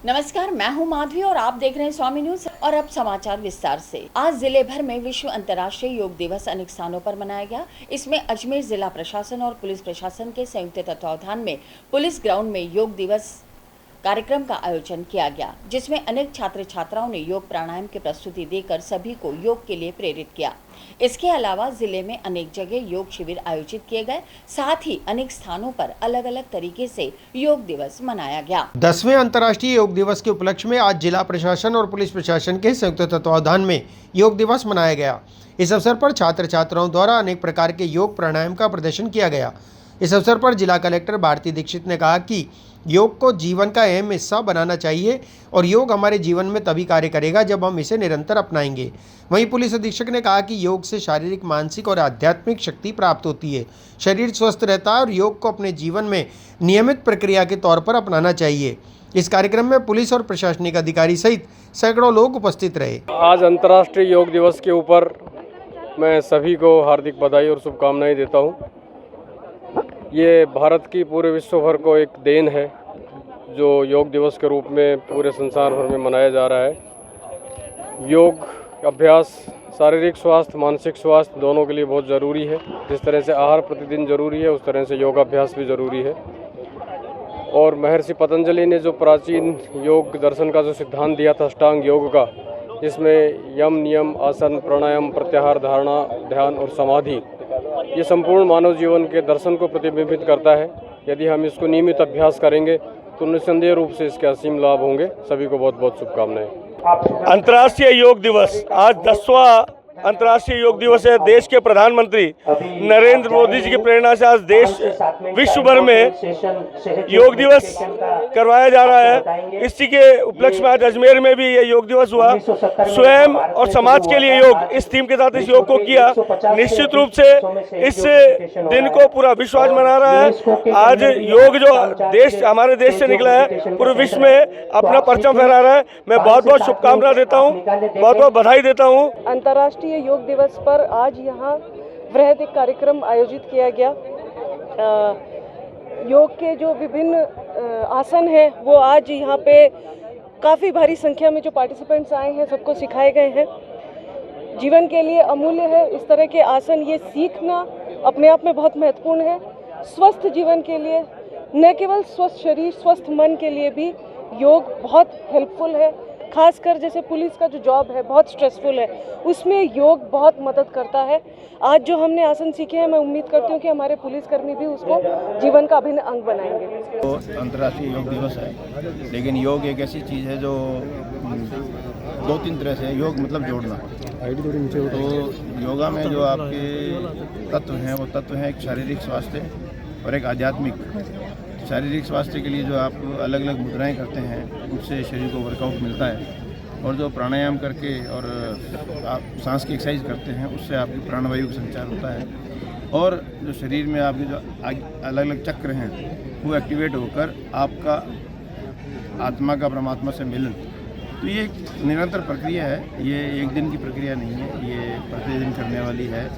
नमस्कार, मैं हूं माधवी और आप देख रहे हैं स्वामी न्यूज। और अब समाचार विस्तार से। आज जिले भर में विश्व अंतर्राष्ट्रीय योग दिवस अनेक स्थानों पर मनाया गया। इसमें अजमेर जिला प्रशासन और पुलिस प्रशासन के संयुक्त तत्वावधान में पुलिस ग्राउंड में योग दिवस कार्यक्रम का आयोजन किया गया, जिसमें अनेक छात्र छात्राओं ने योग प्राणायाम की प्रस्तुति देकर सभी को योग के लिए प्रेरित किया। इसके अलावा जिले में अनेक जगह योग शिविर आयोजित किए गए, साथ ही अनेक स्थानों पर अलग अलग तरीके से योग दिवस मनाया गया। 10वें अंतर्राष्ट्रीय योग दिवस के उपलक्ष्य में आज जिला प्रशासन और पुलिस प्रशासन के संयुक्त तत्वावधान में योग दिवस मनाया गया। इस अवसर पर छात्र छात्राओं द्वारा अनेक प्रकार के योग प्राणायाम का प्रदर्शन किया गया। इस अवसर पर जिला कलेक्टर भारती दीक्षित ने कहा कि योग को जीवन का अहम हिस्सा बनाना चाहिए और योग हमारे जीवन में तभी कार्य करेगा जब हम इसे निरंतर अपनाएंगे। वहीं पुलिस अधीक्षक ने कहा कि योग से शारीरिक, मानसिक और आध्यात्मिक शक्ति प्राप्त होती है, शरीर स्वस्थ रहता है और योग को अपने जीवन में नियमित प्रक्रिया के तौर पर अपनाना चाहिए। इस कार्यक्रम में पुलिस और प्रशासनिक अधिकारी सहित सैकड़ों लोग उपस्थित रहे। आज अंतर्राष्ट्रीय योग दिवस के ऊपर मैं सभी को हार्दिक बधाई और शुभकामनाएं देता हूं। ये भारत की पूरे विश्व भर को एक देन है जो योग दिवस के रूप में पूरे संसार भर में मनाया जा रहा है। योग अभ्यास शारीरिक स्वास्थ्य, मानसिक स्वास्थ्य दोनों के लिए बहुत ज़रूरी है। जिस तरह से आहार प्रतिदिन जरूरी है, उस तरह से योगाभ्यास भी ज़रूरी है। और महर्षि पतंजलि ने जो प्राचीन योग दर्शन का जो सिद्धांत दिया था अष्टांग योग का, जिसमें यम, नियम, आसन, प्राणायाम, प्रत्याहार, धारणा, ध्यान और समाधि, ये संपूर्ण मानव जीवन के दर्शन को प्रतिबिंबित करता है। यदि हम इसको नियमित अभ्यास करेंगे तो निस्संदेह रूप से इसके असीम लाभ होंगे। सभी को बहुत बहुत शुभकामनाएं। अंतर्राष्ट्रीय योग दिवस आज 10वां अंतर्राष्ट्रीय योग दिवस है। देश के प्रधानमंत्री नरेंद्र मोदी जी की प्रेरणा से आज देश विश्व भर में योग दिवस करवाया जा रहा है। इसी के उपलक्ष्य में आज अजमेर में भी ये योग दिवस हुआ। स्वयं और समाज के लिए योग, इस थीम के साथ इस योग को किया। निश्चित रूप से इस दिन को पूरा विश्व आज मना रहा है। आज योग जो देश, हमारे देश से निकला है, पूरे विश्व में अपना परचम फहरा रहा है। मैं बहुत बहुत शुभकामनाएं देता हूँ, बहुत बहुत बधाई देता हूँ। अंतर्राष्ट्रीय योग दिवस पर आज यहाँ वृहद एक कार्यक्रम आयोजित किया गया। योग के जो विभिन्न आसन हैं वो आज यहाँ पे काफ़ी भारी संख्या में जो पार्टिसिपेंट्स आए हैं सबको सिखाए गए हैं। जीवन के लिए अमूल्य है इस तरह के आसन, ये सीखना अपने आप में बहुत महत्वपूर्ण है। स्वस्थ जीवन के लिए, न केवल स्वस्थ शरीर, स्वस्थ मन के लिए भी योग बहुत हेल्पफुल है। खासकर जैसे पुलिस का जो जॉब है बहुत स्ट्रेसफुल है, उसमें योग बहुत मदद करता है। आज जो हमने आसन सीखे हैं, मैं उम्मीद करती हूँ कि हमारे पुलिसकर्मी भी उसको जीवन का अभिन्न अंग बनाएंगे। तो अंतर्राष्ट्रीय योग दिवस है, लेकिन योग एक ऐसी चीज़ है जो 2-3 तरह से योग मतलब जोड़ना। तो योगा में जो आपके तत्व हैं वो तत्व हैं एक शारीरिक स्वास्थ्य और एक आध्यात्मिक। शारीरिक स्वास्थ्य के लिए जो आप अलग अलग मुद्राएं करते हैं उससे शरीर को वर्कआउट मिलता है, और जो प्राणायाम करके और आप सांस की एक्सरसाइज करते हैं उससे आपकी प्राणवायु का संचार होता है, और जो शरीर में आपके जो अलग अलग चक्र हैं वो एक्टिवेट होकर आपका आत्मा का परमात्मा से मिलन। तो ये एक निरंतर प्रक्रिया है, ये एक दिन की प्रक्रिया नहीं है, ये प्रतिदिन करने वाली है।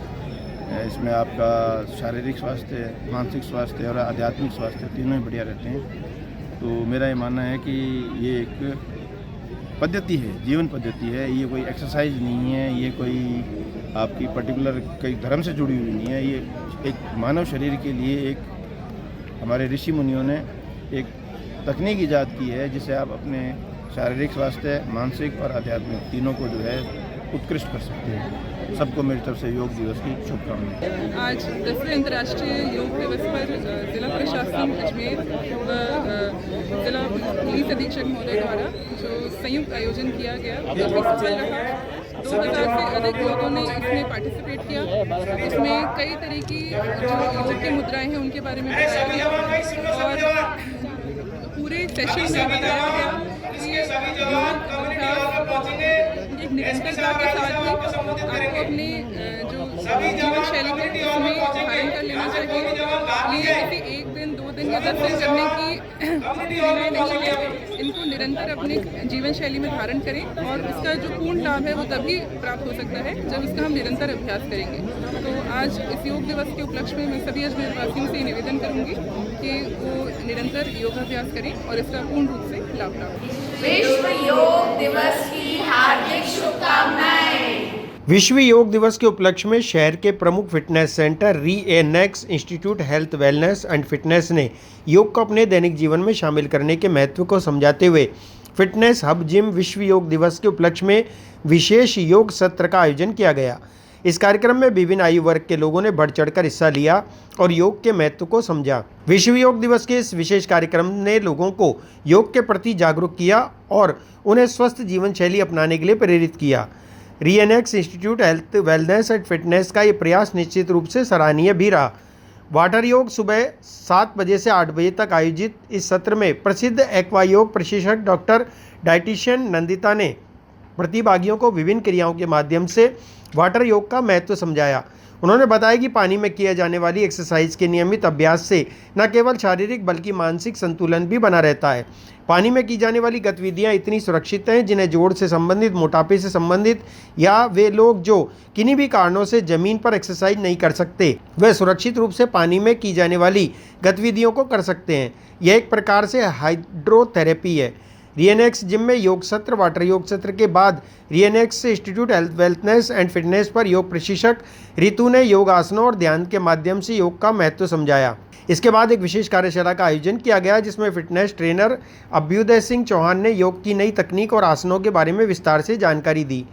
इसमें आपका शारीरिक स्वास्थ्य, मानसिक स्वास्थ्य और आध्यात्मिक स्वास्थ्य तीनों ही बढ़िया रहते हैं। तो मेरा ये मानना है कि ये एक पद्धति है, जीवन पद्धति है। ये कोई एक्सरसाइज नहीं है, ये कोई आपकी पर्टिकुलर कई धर्म से जुड़ी हुई नहीं है। ये एक मानव शरीर के लिए एक हमारे ऋषि मुनियों ने एक तकनीक ईजाद की है, जिससे आप अपने शारीरिक स्वास्थ्य, मानसिक और आध्यात्मिक तीनों को जो है उत्कृष्ट कर सकते हैं। सबको मेरी तरफ से योग दिवस की शुभकामनाएं। आज 10वें अंतर्राष्ट्रीय योग दिवस पर जिला प्रशासन अजमेर व जिला पुलिस अधीक्षक महोदय द्वारा जो संयुक्त आयोजन किया गया काफ़ी सफल रहा। 2000 से अधिक लोगों ने इसमें पार्टिसिपेट किया। इसमें कई तरह की जो योग की मुद्राएं हैं उनके बारे में बताया गया, और पूरे सेशन में बताया गया कि योग अभ्यास एक निरंतरता के साथ ही आपको अपने जो जीवन शैली है उसमें धारण कर लेना चाहिए। ये ऐसे 1 दिन 2 कृतज्ञता से करने की प्रेरणा नहीं है। इनको निरंतर अपने जीवन शैली में धारण करें और उसका जो पूर्ण लाभ है वो तभी प्राप्त हो सकता है जब इसका हम निरंतर अभ्यास करेंगे। तो आज इस योग दिवस के उपलक्ष्य में मैं सभी अजमेर वासियों से निवेदन करूंगी कि वो निरंतर योगाभ्यास करें और इसका पूर्ण रूप से लाभ प्राप्त करें। विश्व योग दिवस की हार्दिक शुभकामनाएं। विश्व योग दिवस के उपलक्ष्य में शहर के प्रमुख फिटनेस सेंटर रीएनएक्स institute health wellness and fitness ने योग को अपने दैनिक जीवन में शामिल करने के महत्व को समझाते हुए फिटनेस हब जिम विश्व योग दिवस के उपलक्ष्य में विशेष योग सत्र का आयोजन किया गया। इस कार्यक्रम में विभिन्न आयु वर्ग के लोगों ने बढ़ चढ़कर हिस्सा लिया और योग के महत्व को समझा। विश्व योग दिवस के इस विशेष कार्यक्रम ने लोगों को योग के प्रति जागरूक किया और उन्हें स्वस्थ जीवन शैली अपनाने के लिए प्रेरित किया। रीएनएक्स institute health wellness and fitness का ये प्रयास निश्चित रूप से सराहनीय भी रहा। वाटर योग सुबह 7 बजे से 8 बजे तक आयोजित इस सत्र में प्रसिद्ध एक्वा योग प्रशिक्षक डॉक्टर डाइटिशियन नंदिता ने प्रतिभागियों को विभिन्न क्रियाओं के माध्यम से वाटर योग का महत्व समझाया। उन्होंने बताया कि पानी में किया जाने वाली एक्सरसाइज के नियमित अभ्यास से न केवल शारीरिक बल्कि मानसिक संतुलन भी बना रहता है। पानी में की जाने वाली गतिविधियां इतनी सुरक्षित हैं जिन्हें जोड़ से संबंधित, मोटापे से संबंधित या वे लोग जो किन्हीं भी कारणों से जमीन पर एक्सरसाइज नहीं कर सकते वे सुरक्षित रूप से पानी में की जाने वाली गतिविधियों को कर सकते हैं। यह एक प्रकार से हाइड्रोथेरेपी है। रीएनएक्स जिम में योग सत्र, वाटर योग सत्र के बाद रीएनएक्स institute health wellness and fitness पर योग प्रशिक्षक रितु ने योग आसनों और ध्यान के माध्यम से योग का महत्व समझाया। इसके बाद एक विशेष कार्यशाला का आयोजन किया गया जिसमें फिटनेस ट्रेनर अभ्युदय सिंह चौहान ने योग की नई तकनीक और आसनों के बारे में विस्तार से जानकारी दी।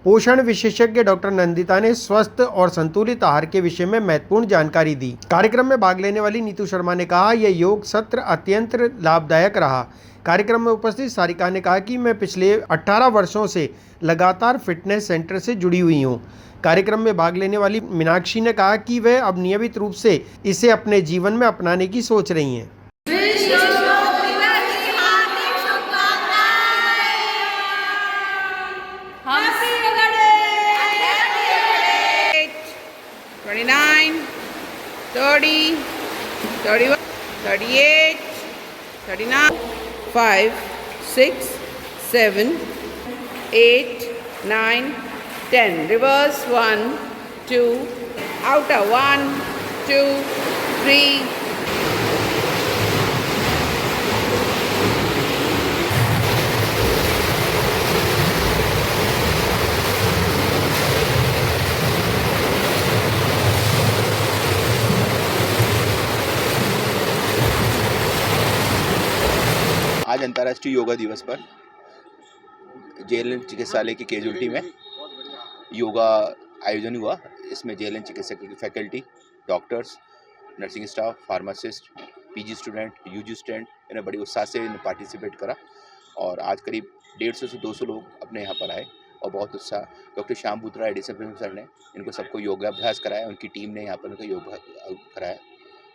पोषण विशेषज्ञ डॉक्टर नंदिता ने स्वस्थ और संतुलित आहार के विषय में महत्वपूर्ण जानकारी दी। कार्यक्रम में भाग लेने वाली नीतू शर्मा ने कहा, यह योग सत्र अत्यंत लाभदायक रहा। कार्यक्रम में उपस्थित सारिका ने कहा कि मैं पिछले 18 वर्षों से लगातार फिटनेस सेंटर से जुड़ी हुई हूँ। कार्यक्रम में भाग लेने वाली मीनाक्षी ने कहा कि वह अब नियमित रूप से इसे अपने जीवन में अपनाने की सोच रही हैं। 29, 30, 31, 38, 39, 5, 6, 7, 8, 9, 10. Reverse 1, 2, outer 1, 2, 3. आज अंतर्राष्ट्रीय योगा दिवस पर जेएलएन चिकित्सालय की कैजुअलिटी में योगा आयोजन हुआ। इसमें जेएलएन चिकित्सालय की faculty, doctors, nursing staff, pharmacist, PG student, UG student इन्हें बड़ी उत्साह से पार्टिसिपेट करा और आज करीब 150 से 200 लोग अपने यहाँ पर आए और बहुत उत्साह। डॉक्टर श्याम बूत्रा एडिशनल प्रिंसिपल ने इनको सबको योगाभ्यास कराया, उनकी टीम ने यहाँ पर उनको योग कराया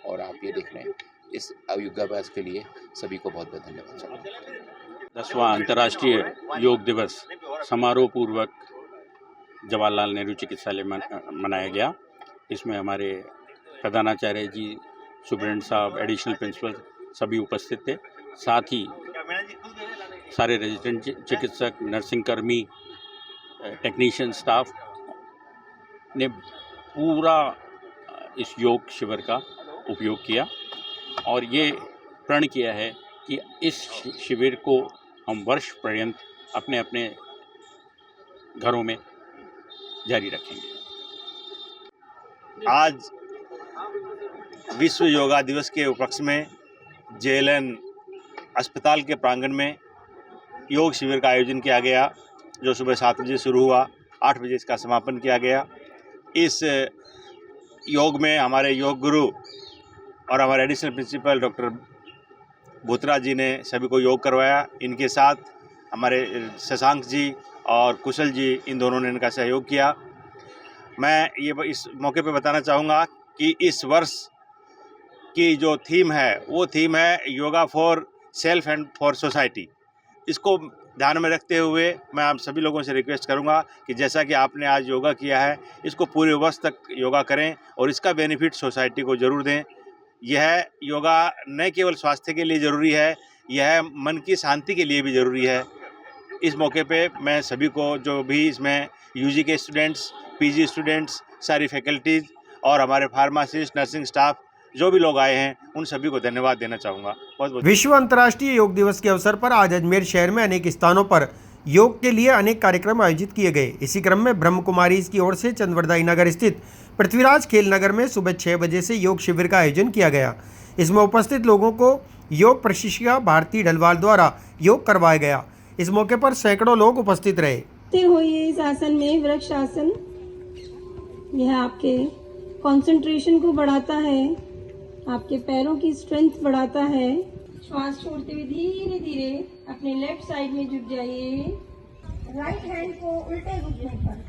और आप ये देख रहे हैं। इस योगाभ्यास के लिए सभी को बहुत बहुत धन्यवाद चाहूँगा। 10वां अंतर्राष्ट्रीय योग दिवस समारोह पूर्वक जवाहरलाल नेहरू चिकित्सालय मनाया गया। इसमें हमारे प्रधानाचार्य जी, सुप्रिंटेंडेंट साहब, एडिशनल प्रिंसिपल सभी उपस्थित थे। साथ ही सारे रेजिडेंट चिकित्सक, नर्सिंग कर्मी, टेक्नीशियन स्टाफ ने पूरा इस योग शिविर का उपयोग किया और ये प्रण किया है कि इस शिविर को हम वर्ष पर्यंत अपने अपने घरों में जारी रखेंगे। आज विश्व योगा दिवस के उपलक्ष्य में जेएलएन अस्पताल के प्रांगण में योग शिविर का आयोजन किया गया, जो सुबह 7 बजे शुरू हुआ, 8 बजे इसका समापन किया गया। इस योग में हमारे योग गुरु और हमारे एडिशनल प्रिंसिपल डॉक्टर बूत्रा जी ने सभी को योग करवाया। इनके साथ हमारे शशांक जी और कुशल जी, इन दोनों ने इनका सहयोग किया। मैं ये इस मौके पे बताना चाहूँगा कि इस वर्ष की जो थीम है वो थीम है yoga for self and for society. इसको ध्यान में रखते हुए मैं आप सभी लोगों से रिक्वेस्ट करूंगा कि जैसा कि आपने आज योगा किया है, इसको पूरे वर्ष तक योगा करें और इसका बेनिफिट सोसाइटी को ज़रूर दें। यह योगा न केवल स्वास्थ्य के लिए ज़रूरी है, यह मन की शांति के लिए भी ज़रूरी है। इस मौके पे मैं सभी को, जो भी इसमें यूजी के स्टूडेंट्स, पीजी स्टूडेंट्स, सारी फैकल्टीज़ और हमारे फार्मासिस्ट, नर्सिंग स्टाफ जो भी लोग आए हैं, उन सभी को धन्यवाद देना चाहूँगा। बहुत बहुत। विश्व अंतर्राष्ट्रीय योग दिवस के अवसर पर आज अजमेर शहर में अनेक स्थानों पर योग के लिए अनेक कार्यक्रम आयोजित किए गए। इसी क्रम में ब्रह्म कुमारीज की ओर से चंदवरदाई नगर स्थित पृथ्वीराज खेल नगर में सुबह 6 बजे से योग शिविर का आयोजन किया गया। इसमें उपस्थित लोगों को योग प्रशिक्षिका भारती ढलवाल द्वारा योग करवाया गया। इस मौके पर सैकड़ों लोग उपस्थित रहे। होइए इस आसन में वृक्ष आसन। यह आपके कंसंट्रेशन को बढ़ाता है, आपके पैरों की स्ट्रेंथ बढ़ाता है। श्वास छोड़ते हुए धीरे धीरे अपने लेफ्ट साइड में झुक जाइए। राइट हैंड को उल्टे घुटने पर,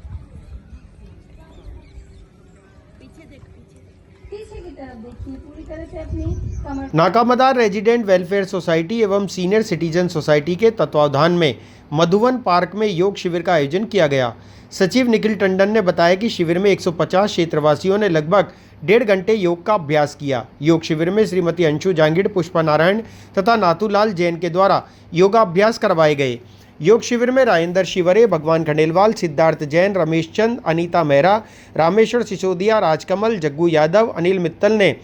पीछे की तरफ देखिए, पूरी तरह से अपनी कमर। नाकामदार रेजिडेंट वेलफेयर सोसाइटी एवं सीनियर सिटीजन सोसाइटी के तत्वावधान में मधुवन पार्क में योग शिविर का आयोजन किया गया। सचिव निखिल टंडन ने बताया कि शिविर में 150 क्षेत्रवासियों ने लगभग 1.5 घंटे योग का अभ्यास किया। योग शिविर में श्रीमती अंशु जांगिड़, पुष्पा नारायण तथा नाथूलाल जैन के द्वारा योगाभ्यास करवाए गए। योग शिविर में राजेंद्र शिवरे, भगवान खंडेलवाल, सिद्धार्थ जैन, रमेश चंद, अनीता मेहरा, रामेश्वर सिसोदिया, राजकमल, जग्गू यादव, अनिल मित्तल ने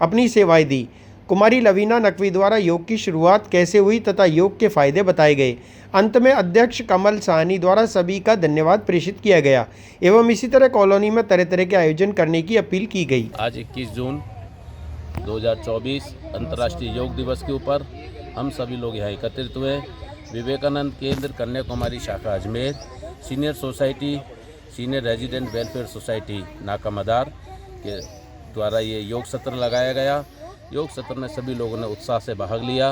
अपनी सेवाएं दी। कुमारी लवीना नकवी द्वारा योग की शुरुआत कैसे हुई तथा योग के फायदे बताए गए। अंत में अध्यक्ष कमल साहनी द्वारा सभी का धन्यवाद प्रेषित किया गया एवं इसी तरह कॉलोनी में तरह तरह के आयोजन करने की अपील की गई। आज 21 जून 2024 अंतर्राष्ट्रीय योग दिवस के ऊपर हम सभी लोग यहाँ एकत्रित हुए। विवेकानंद केंद्र कन्याकुमारी शाखा Ajmer, senior society, senior resident welfare society नाकामदार के द्वारा ये योग सत्र लगाया गया। योग सत्र में सभी लोगों ने उत्साह से भाग लिया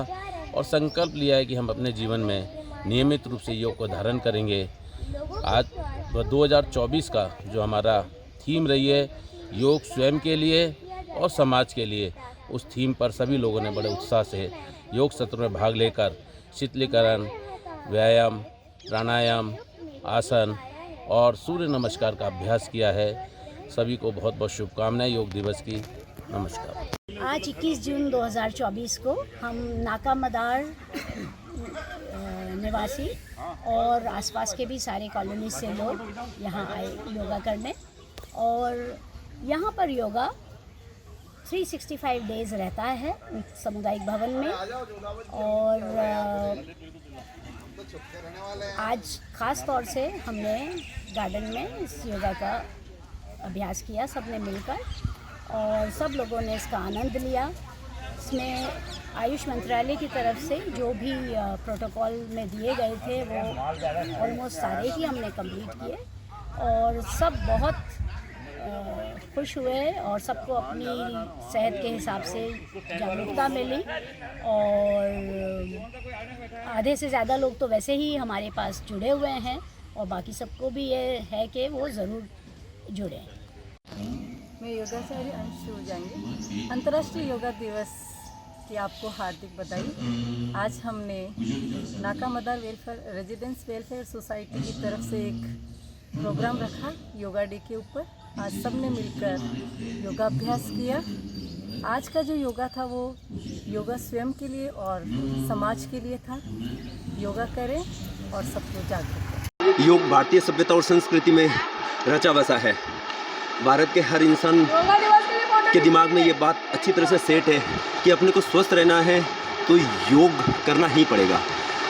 और संकल्प लिया है कि हम अपने जीवन में नियमित रूप से योग को धारण करेंगे। आज 2024 का जो हमारा थीम रही है योग स्वयं के लिए और समाज के लिए, उस थीम पर सभी लोगों ने बड़े उत्साह से योग सत्र में भाग लेकर शीतलीकरण, व्यायाम, प्राणायाम, आसन और सूर्य नमस्कार का अभ्यास किया है। सभी को बहुत बहुत शुभकामनाएं योग दिवस की। नमस्कार। आज 21 जून 2024 को हम नाकामदार निवासी और आसपास के भी सारे कॉलोनी से लोग यहाँ आए योगा करने, और यहाँ पर योगा 365 डेज़ रहता है सामुदायिक भवन में। और आज ख़ास तौर से हमने गार्डन में इस योगा का अभ्यास किया सबने मिलकर, और सब लोगों ने इसका आनंद लिया। इसमें आयुष मंत्रालय की तरफ से जो भी प्रोटोकॉल में दिए गए थे वो ऑलमोस्ट सारे ही हमने कंप्लीट किए, और सब बहुत खुश हुए और सबको अपनी सेहत के हिसाब से जागरूकता मिली। और आधे से ज़्यादा लोग तो वैसे ही हमारे पास जुड़े हुए हैं, और बाकी सबको भी ये है कि वो ज़रूर जुड़ें। मैं योगाचार्य अंशु जाएंगे। अंतर्राष्ट्रीय योगा दिवस की आपको हार्दिक बधाई। आज हमने नाकामदार वेलफेयर रेजिडेंट्स वेलफेयर सोसाइटी की तरफ से एक प्रोग्राम रखा योगा डे के ऊपर। आज सबने मिलकर योगाभ्यास किया। आज का जो योगा था वो योगा स्वयं के लिए और समाज के लिए था। योगा करें और सबको जागरूक करें। योग भारतीय सभ्यता और संस्कृति में रचा बसा है। भारत के हर इंसान के दिमाग में ये बात अच्छी तरह से सेट है कि अपने को स्वस्थ रहना है तो योग करना ही पड़ेगा।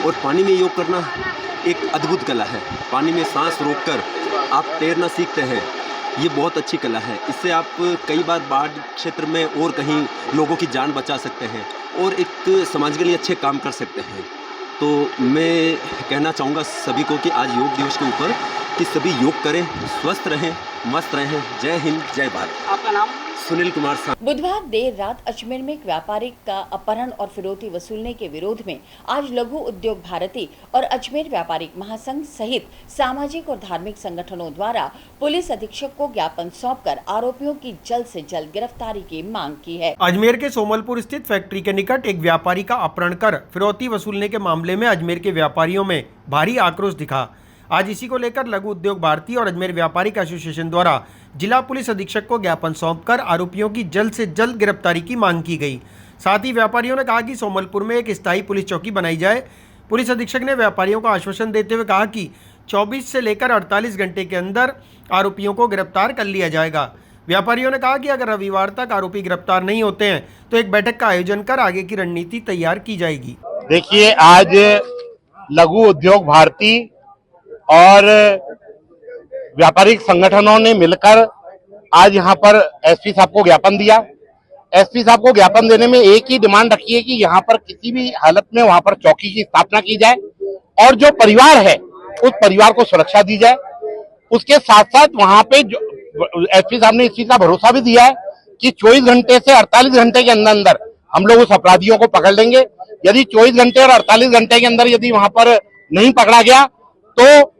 और पानी में योग करना एक अद्भुत कला है। पानी में सांस रोककर आप तैरना सीखते हैं, ये बहुत अच्छी कला है। इससे आप कई बार बाढ़ क्षेत्र में और कहीं लोगों की जान बचा सकते हैं और एक समाज के लिए अच्छे काम कर सकते हैं। तो मैं कहना चाहूँगा सभी को कि आज योग दिवस के ऊपर कि सभी योग करें, स्वस्थ रहें, मस्त रहें। जय हिंद, जय भारत। आपका नाम? सुनील कुमार साहब। बुधवार देर रात अजमेर में एक व्यापारी का अपहरण और फिरौती वसूलने के विरोध में आज लघु उद्योग भारती और अजमेर व्यापारिक महासंघ सहित सामाजिक और धार्मिक संगठनों द्वारा पुलिस अधीक्षक को ज्ञापन सौंपकर आरोपियों की जल्द से जल्द गिरफ्तारी की मांग की है। अजमेर के सोमलपुर स्थित फैक्ट्री के निकट एक व्यापारी का अपहरण कर फिरौती वसूलने के मामले में अजमेर के व्यापारियों में भारी आक्रोश दिखा। आज इसी को लेकर लघु उद्योग भारती और अजमेर व्यापारिक एसोसिएशन द्वारा जिला पुलिस अधीक्षक को ज्ञापन सौंपकर आरोपियों की जल्द से जल्द गिरफ्तारी की मांग की गई। साथ ही व्यापारियों ने कहा कि सोमलपुर में एक स्थायी पुलिस चौकी बनाई जाए। पुलिस अधीक्षक ने व्यापारियों को आश्वासन देते हुए कहा कि 24 से लेकर 48 घंटे के अंदर आरोपियों को गिरफ्तार कर लिया जाएगा। व्यापारियों ने कहा कि अगर रविवार तक आरोपी गिरफ्तार नहीं होते हैं तो एक बैठक का आयोजन कर आगे की रणनीति तैयार की जाएगी। देखिए, आज लघु उद्योग भारती और व्यापारिक संगठनों ने मिलकर आज यहाँ पर एसपी साहब को ज्ञापन दिया। एसपी साहब को ज्ञापन देने में एक ही डिमांड रखी है कि यहाँ पर किसी भी हालत में वहाँ पर चौकी की स्थापना की जाए और जो परिवार है उस परिवार को सुरक्षा दी जाए। उसके साथ साथ वहाँ पे एसपी साहब ने इस चीज का भरोसा भी दिया है कि 24 घंटे से 48 घंटे के अंदर अंदर हम लोग उस अपराधियों को पकड़ लेंगे। यदि 24 घंटे और 48 घंटे के अंदर यदि वहां पर नहीं पकड़ा गया तो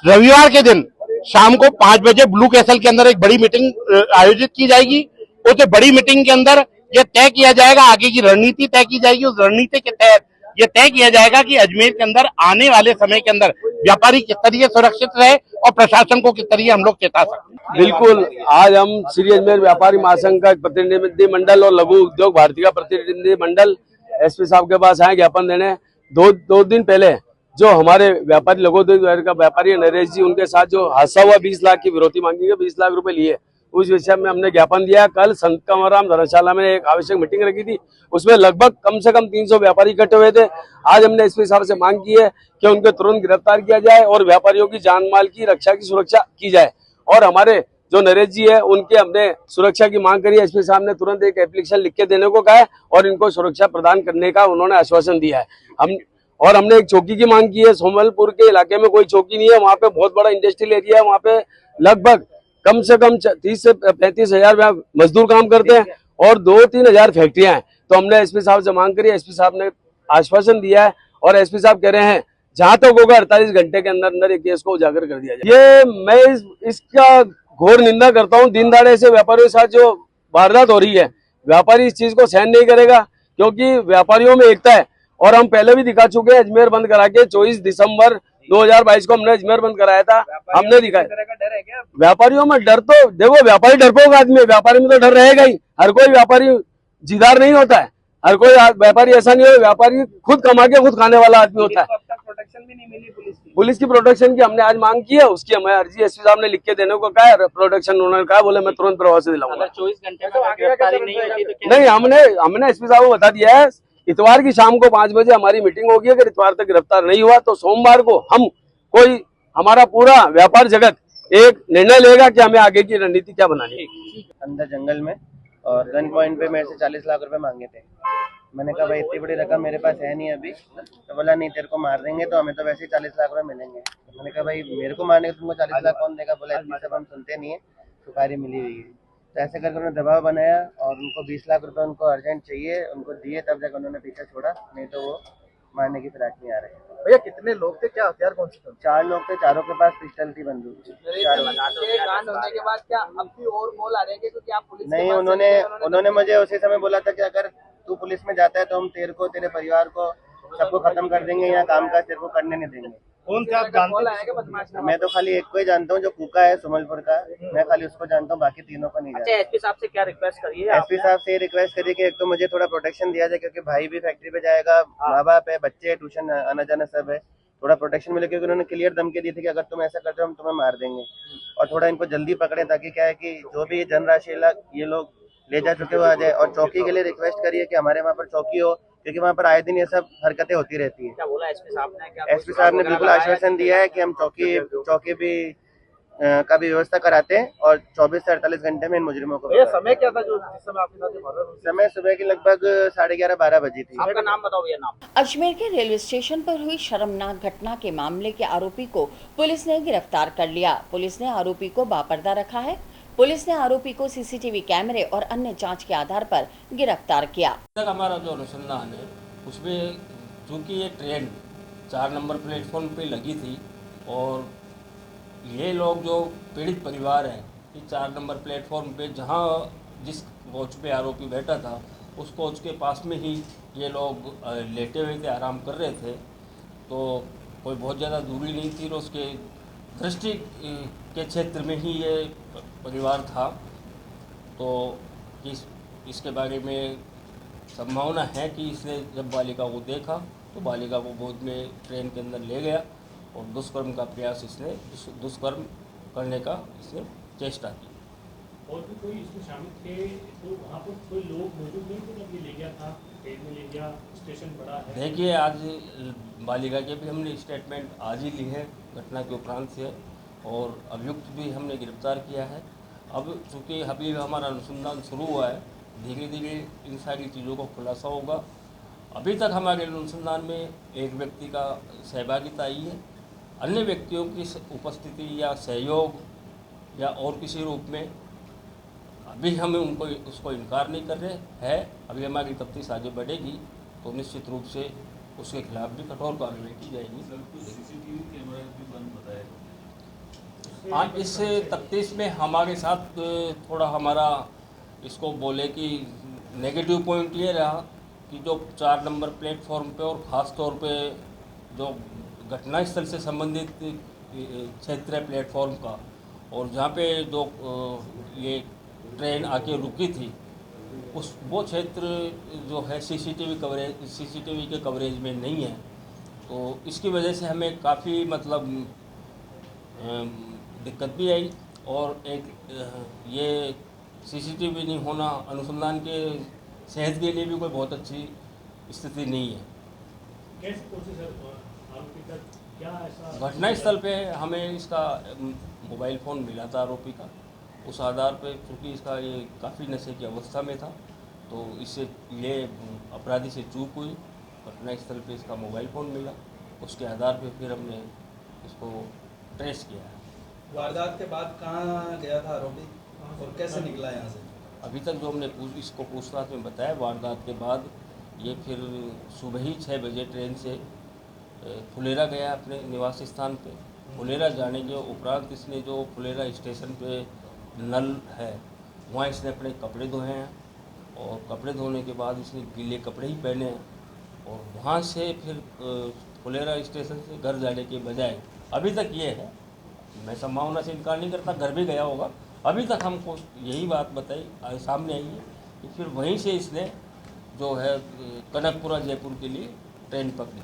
रविवार के दिन शाम को 5 बजे ब्लू कैसल के अंदर एक बड़ी मीटिंग आयोजित की जाएगी। उस बड़ी मीटिंग के अंदर यह तय किया जाएगा, आगे की रणनीति तय की जाएगी। उस रणनीति के तहत यह तय किया जाएगा कि अजमेर के अंदर आने वाले समय के अंदर व्यापारी किस तरीके सुरक्षित रहे और प्रशासन को किस तरीके हम लोग चेता सकते। बिल्कुल, आज हम श्री अजमेर व्यापारी महासंघ का प्रतिनिधि मंडल और लघु उद्योग भारती का प्रतिनिधि मंडल एसपी साहब के पास आए ज्ञापन देने। दो दिन पहले जो हमारे व्यापारी लघु उद्योग का व्यापारी नरेश जी, उनके साथ जो हादसा हुआ, 20 लाख की विरोधी मांगी है, 20 लाख रुपए लिए, उस विषय में हमने ज्ञापन दिया। कल संत कंवरराम धर्मशाला में एक आवश्यक मीटिंग रखी थी, उसमें लगभग कम से कम 300 व्यापारी इकट्ठे हुए थे। आज हमने एसपी साहब से मांग की है कि उनको तुरंत गिरफ्तार किया जाए और व्यापारियों की जान माल की रक्षा की सुरक्षा की जाए। और हमारे जो नरेश जी है उनके हमने सुरक्षा की मांग करी है। एसपी साहब ने तुरंत एक एप्लीकेशन लिख के देने को कहा है और इनको सुरक्षा प्रदान करने का उन्होंने आश्वासन दिया है। हमने एक चौकी की मांग की है। सोमलपुर के इलाके में कोई चौकी नहीं है, वहाँ पे बहुत बड़ा इंडस्ट्रियल एरिया है, वहाँ पे लगभग कम से कम 30 से 35 हजार मजदूर काम करते हैं और 2-3 हजार फैक्ट्रियां हैं। तो हमने एसपी साहब से मांग करी, एसपी साहब ने आश्वासन दिया है और एसपी साहब कह रहे हैं जहां तक होगा 48 घंटे के अंदर अंदर एक केस को उजागर कर दिया जाए। ये मैं इसका घोर निंदा करता हूँ। दिन दहाड़े से व्यापारियों के साथ जो वारदात हो रही है, व्यापारी इस चीज को सहन नहीं करेगा क्योंकि व्यापारियों में एकता है। और हम पहले भी दिखा चुके हैं, अजमेर बंद करा के 24 दिसंबर 2022 को हमने अजमेर बंद कराया था, हमने दिखाया। व्यापारियों में डर तो देखो, व्यापारी डरपोक आदमी है, व्यापारी में तो डर रहेगा ही। हर कोई व्यापारी जिदार नहीं होता है, हर कोई व्यापारी ऐसा नहीं होता। व्यापारी खुद कमा के खुद खाने वाला आदमी होता है। प्रोटेक्शन भी नहीं मिली पुलिस की प्रोटेक्शन की हमने आज मांग की है, उसकी हमें अर्जी एसपी साहब ने लिख के देने को कहा है। प्रोटेक्शन उन्होंने कहा, बोले मैं तुरंत प्रभाव से दिलाऊंगा। 24 घंटे में गिरफ्तारी नहीं होती तो नहीं, हमने एसपी साहब को बता दिया है इतवार की शाम को 5 बजे हमारी मीटिंग होगी। अगर इतवार तक गिरफ्तार नहीं हुआ तो सोमवार को हमारा पूरा व्यापार जगत एक निर्णय लेगा कि हमें आगे की रणनीति क्या बनानी है। अंदर जंगल में और गन पॉइंट पे मेरे से 40 लाख रुपए मांगे थे। मैंने कहा भाई इतनी बड़ी रकम मेरे पास है नहीं अभी। तो बोला नहीं, तेरे को मार देंगे तो हमें तो वैसे ही 40 लाख रुपए मिलेंगे। तो मैंने कहा भाई मेरे को मारने को तुमको 40 लाख कौन देगा? बोला इतनी सब हम सुनते नहीं है, सुपारी मिली हुई है। तो ऐसे करके उन्होंने दबाव बनाया और उनको 20 लाख रुपए उनको अर्जेंट चाहिए, उनको दिए, तब जाकर उन्होंने पीछा छोड़ा, नहीं तो वो मारने की फिराक में आ रहे हैं। भैया कितने लोग थे, क्या हथियार कौन से थे? 4 लोग थे, चारों के पास पिस्टल थी, बंदूक थी। कांड होने के बाद क्या अब भी और बोल आ रहे हैं कि आप पुलिस नहीं, उन्होंने मुझे उसी समय बोला था कि अगर तू पुलिस में जाता है तो हम तेरे को, तेरे परिवार को, सबको खत्म कर देंगे, यहाँ काम काज तेरे को करने नहीं देंगे। कौन से आप जानते हैं? मैं तो खाली एक को ही जानता हूँ जो कूका है सोमलपुर का, मैं खाली उसको जानता हूँ, बाकी तीनों को नहीं जानता। एसपी साहब से क्या रिक्वेस्ट करिए? एसपी साहब से रिक्वेस्ट करिए कि एक तो मुझे थोड़ा प्रोटेक्शन दिया जाए क्योंकि भाई भी फैक्ट्री पे जाएगा, माँ बाप है, बच्चे है, ट्यूशन आना जाना सब है, थोड़ा प्रोटेक्शन मिले क्योंकि उन्होंने क्लियर धमकी दी थी कि अगर तुम ऐसा करते हो हम तुम्हें मार देंगे। और थोड़ा इनको जल्दी पकड़े ताकि क्या है कि जो भी धनराशि ये लोग ले जा चुके वो आ जाए। और चौकी के लिए रिक्वेस्ट करिए कि हमारे वहाँ पर चौकी हो क्योंकि वहाँ पर आए दिन ये सब हरकतें होती रहती है। क्या बोला एसपी साहब ने? एसपी साहब ने बिल्कुल आश्वासन दिया है कि हम चौकी भी का भी व्यवस्था कराते हैं और 24 से 48 घंटे में इन मुजरिमों को। समय क्या था जो जिस समय आपके साथ मर्डर हुआ? समय सुबह की लगभग 11:30-12 बजी थी। आपका नाम बताओ भैया। नाम? अजमेर के रेलवे स्टेशन पर हुई शर्मनाक घटना के मामले के आरोपी को पुलिस ने गिरफ्तार कर लिया। पुलिस ने आरोपी को बापर्दा रखा है। पुलिस ने आरोपी को सीसीटीवी कैमरे और अन्य जांच के आधार पर गिरफ्तार किया। हमारा जो अनुसंधान है उसमें चूँकि ये ट्रेन 4 नंबर प्लेटफॉर्म पे लगी थी और ये लोग जो पीड़ित परिवार हैं, ये 4 नंबर प्लेटफॉर्म पे जहाँ जिस कोच पे आरोपी बैठा था उस कोच के पास में ही ये लोग लेटे हुए थे, आराम कर रहे थे। तो कोई बहुत ज़्यादा दूरी नहीं थी और उसके दृष्टि के क्षेत्र में ही ये परिवार था, तो इसके बारे में संभावना है कि इसने जब बालिका को देखा तो बालिका को गोद में ट्रेन के अंदर ले गया और दुष्कर्म का प्रयास इसने दुष्कर्म करने का इसने चेष्टा की। और भी कोई इसमें शामिल थे तो वहाँ पर कोई लोग मौजूद नहीं थे जब ये ले गया था, ट्रेन में ले गया, स्टेशन बड़ा है? देखिए, आज बालिका के भी हमने स्टेटमेंट आज ही ली है घटना के उपरांत से, और अभियुक्त भी हमने गिरफ्तार किया है। अब चूँकि अभी हमारा अनुसंधान शुरू हुआ है, धीरे धीरे इन सारी चीज़ों को खुलासा होगा। अभी तक हमारे अनुसंधान में एक व्यक्ति का सहभागिता आई है, अन्य व्यक्तियों की उपस्थिति या सहयोग या और किसी रूप में अभी हम उनको उसको इनकार नहीं कर रहे हैं। अभी हमारी तफ्तीश आगे बढ़ेगी तो निश्चित रूप से उसके खिलाफ भी कठोर कार्रवाई की जाएगी। हाँ, इस तफ्तीश में हमारे साथ थोड़ा हमारा इसको बोले कि नेगेटिव पॉइंट ये रहा कि जो 4 नंबर प्लेटफॉर्म पे और ख़ास तौर पे जो घटना स्थल से संबंधित क्षेत्र है प्लेटफॉर्म का, और जहाँ पे जो ये ट्रेन आके रुकी थी वो क्षेत्र जो है सीसीटीवी के कवरेज में नहीं है, तो इसकी वजह से हमें काफ़ी मतलब दिक्कत भी आई। और एक ये सीसीटीवी नहीं होना अनुसंधान के सेहत के लिए भी कोई बहुत अच्छी स्थिति नहीं है। घटना स्थल पे हमें इसका मोबाइल फ़ोन मिला था आरोपी का, उस आधार पे क्योंकि इसका ये काफ़ी नशे की अवस्था में था, तो इससे ये अपराधी से चूक हुई। घटना स्थल पे इसका मोबाइल फ़ोन मिला, उसके आधार पे फिर हमने इसको ट्रेस किया है। वारदात के बाद कहाँ गया था आरोपी और कैसे निकला यहाँ से? अभी तक जो हमने इसको पूछताछ में बताया, वारदात के बाद ये फिर सुबह ही 6 बजे ट्रेन से फुलेरा गया अपने निवास स्थान पे। फुलेरा जाने के उपरांत इसने जो फुलेरा स्टेशन पे नल है वहाँ इसने अपने कपड़े धोए हैं, और कपड़े धोने के बाद इसने गीले कपड़े ही पहने हैं, और वहाँ से फिर फुलेरा स्टेशन से घर जाने के बजाय अभी तक ये है, मैं संभावना से इनकार नहीं करता घर भी गया होगा, अभी तक हमको यही बात बताई सामने आई है कि फिर वहीं से इसने जो है कनकपुरा जयपुर के लिए ट्रेन पकड़ी,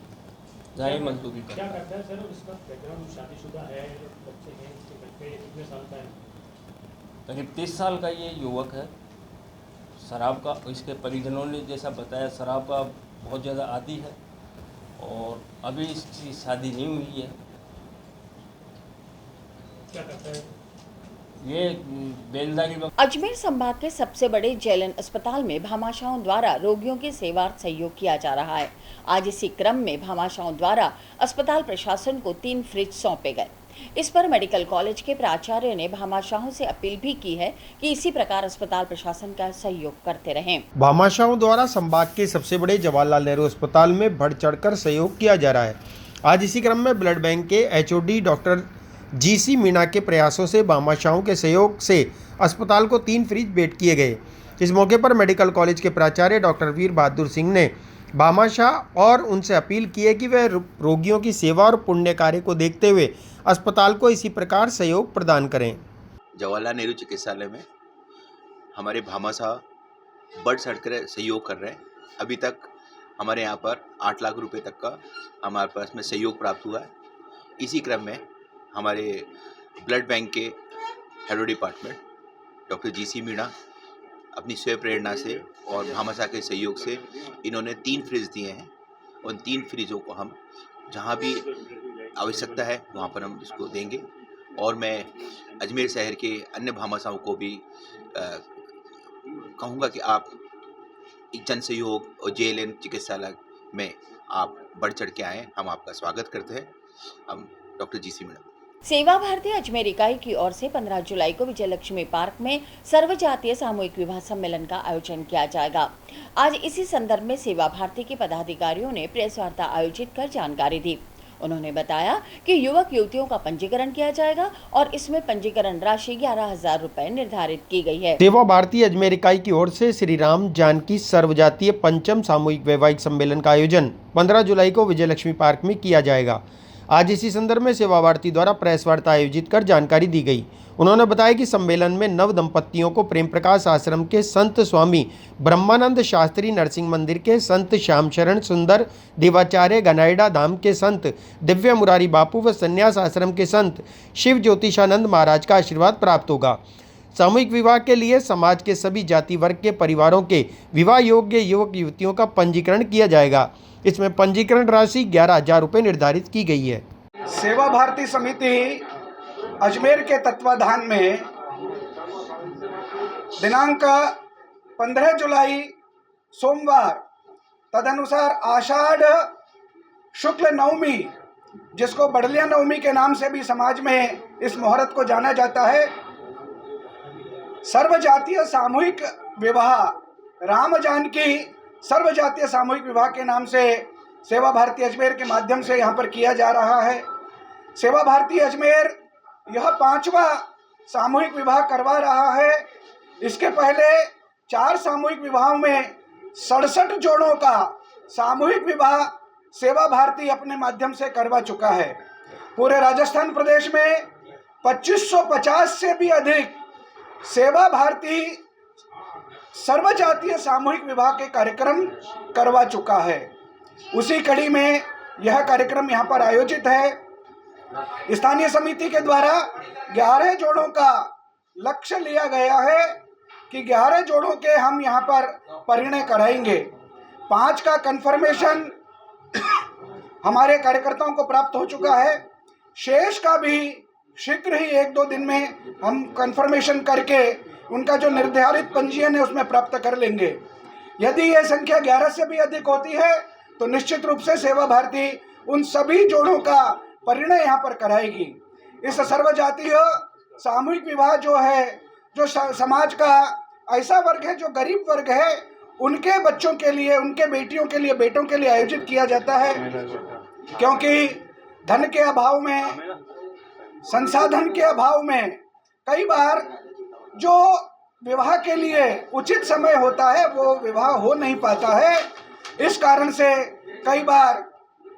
जहाँ ही मजदूरी क्या करता है सर? इसका बैकग्राउंड शादीशुदा है, बच्चे हैं, इसके बच्चे कितने साल का है? करीब 30 साल का ये युवक है। शराब का, इसके परिजनों ने जैसा बताया, शराब का बहुत ज़्यादा आदी है और अभी इसकी शादी नहीं हुई है। क्या करता है? ये बेलदारी। अजमेर संभाग के सबसे बड़े जेएलएन अस्पताल में भामाशाहों द्वारा रोगियों की सेवार्थ सहयोग किया जा रहा है। आज इसी क्रम में भामाशाहों द्वारा अस्पताल प्रशासन को 3 फ्रिज सौंपे गए। इस पर मेडिकल कॉलेज के प्राचार्य ने भामाशाहों से अपील भी की है कि इसी प्रकार अस्पताल प्रशासन का सहयोग करते रहें। भामाशाहों द्वारा संभाग के सबसे बड़े जवाहरलाल नेहरू अस्पताल में बढ़ चढ़कर सहयोग किया जा रहा है। आज इसी क्रम में ब्लड बैंक के एचओडी डॉक्टर जीसी मीणा के प्रयासों से भामाशाहों के सहयोग से अस्पताल को 3 फ्रिज भेंट किए गए। इस मौके पर मेडिकल कॉलेज के प्राचार्य डॉक्टर वीर बहादुर सिंह ने भामाशाह और उनसे अपील की है कि वे रोगियों की सेवा और पुण्य कार्य को देखते हुए अस्पताल को इसी प्रकार सहयोग प्रदान करें। जवाहरलाल नेहरू चिकित्सालय में हमारे भामाशाह बढ़ चढ़कर सहयोग कर रहे हैं। अभी तक हमारे यहाँ पर 8 लाख रुपए तक का हमारे पास में सहयोग प्राप्त हुआ है। इसी क्रम में हमारे ब्लड बैंक के head department doctor GC Meena अपनी स्वयं प्रेरणा से और भामाशाह के सहयोग से इन्होंने 3 फ्रिज दिए हैं। उन 3 फ्रिजों को हम जहाँ भी आवश्यकता है वहाँ पर हम इसको देंगे, और मैं अजमेर शहर के अन्य भामाशाहों को भी कहूँगा कि आप जन सहयोग और जेएलएन चिकित्सालय में आप बढ़ चढ़ के आएँ। हम आपका स्वागत करते हैं। हम डॉक्टर जीसी मीणा। सेवा भारती अजमेर इकाई की ओर से 15 जुलाई को विजयलक्ष्मी पार्क में सर्वजातीय सामूहिक विवाह सम्मेलन का आयोजन किया जाएगा। आज इसी संदर्भ में सेवा भारती के पदाधिकारियों ने प्रेस वार्ता आयोजित कर जानकारी दी। उन्होंने बताया कि युवक युवतियों का पंजीकरण किया जाएगा और इसमें पंजीकरण राशि 11,000 रुपए निर्धारित की गई है। सेवा भारती अजमेर इकाई की ओर से श्री राम जानकी सर्वजातीय पंचम सामूहिक वैवाहिक सम्मेलन का आयोजन 15 जुलाई को विजयलक्ष्मी पार्क में किया जाएगा। आज इसी संदर्भ में सेवा भारती द्वारा प्रेस वार्ता आयोजित कर जानकारी दी गई। उन्होंने बताया कि सम्मेलन में नव दंपतियों को प्रेम प्रकाश आश्रम के संत स्वामी ब्रह्मानंद शास्त्री नरसिंह मंदिर के संत श्याम शरण सुंदर देवाचार्य गनाइडा धाम के संत दिव्य मुरारी बापू व संन्यास आश्रम के संत शिव ज्योतिषानंद महाराज का आशीर्वाद प्राप्त होगा। सामूहिक विवाह के लिए समाज के सभी जाति वर्ग के परिवारों के विवाह योग्य युवक युवतियों का पंजीकरण किया जाएगा। इसमें पंजीकरण राशि 11,000 रुपये निर्धारित की गई है। सेवा भारती समिति अजमेर के तत्वाधान में दिनांक 15 जुलाई सोमवार तदनुसार आषाढ़ शुक्ल नवमी, जिसको बड़लिया नवमी के नाम से भी समाज में इस मुहूर्त को जाना जाता है, सर्वजातीय सामूहिक विवाह राम जानकी सर्व जातीय सामूहिक विवाह के नाम से सेवा भारती अजमेर के माध्यम से यहाँ पर किया जा रहा है। सेवा भारती अजमेर यह 5वां सामूहिक विवाह करवा रहा है। इसके पहले 4 सामूहिक विवाहों में 67 जोड़ों का सामूहिक विवाह सेवा भारती अपने माध्यम से करवा चुका है। पूरे राजस्थान प्रदेश में 2550 से भी अधिक सेवा भारती सर्वजातीय सामूहिक विवाह के कार्यक्रम करवा चुका है। उसी कड़ी में यह कार्यक्रम यहाँ पर आयोजित है। स्थानीय समिति के द्वारा 11 जोड़ों का लक्ष्य लिया गया है कि 11 जोड़ों के हम यहाँ पर परिणय कराएंगे। 5 का कंफर्मेशन हमारे कार्यकर्ताओं को प्राप्त हो चुका है। शेष का भी शीघ्र ही 1-2 दिन में हम कंफर्मेशन करके उनका जो निर्धारित पंजीयन है उसमें प्राप्त कर लेंगे। यदि यह संख्या 11 से भी अधिक होती है तो निश्चित रूप से सेवा भारती उन सभी जोड़ों का परिणय यहाँ पर कराएगी। इस सर्वजातीय सामूहिक विवाह जो है, जो समाज का ऐसा वर्ग है जो गरीब वर्ग है, उनके बच्चों के लिए, उनके बेटियों के लिए, बेटों के लिए आयोजित किया जाता है। क्योंकि धन के अभाव में, संसाधन के अभाव में कई बार जो विवाह के लिए उचित समय होता है वो विवाह हो नहीं पाता है। इस कारण से कई बार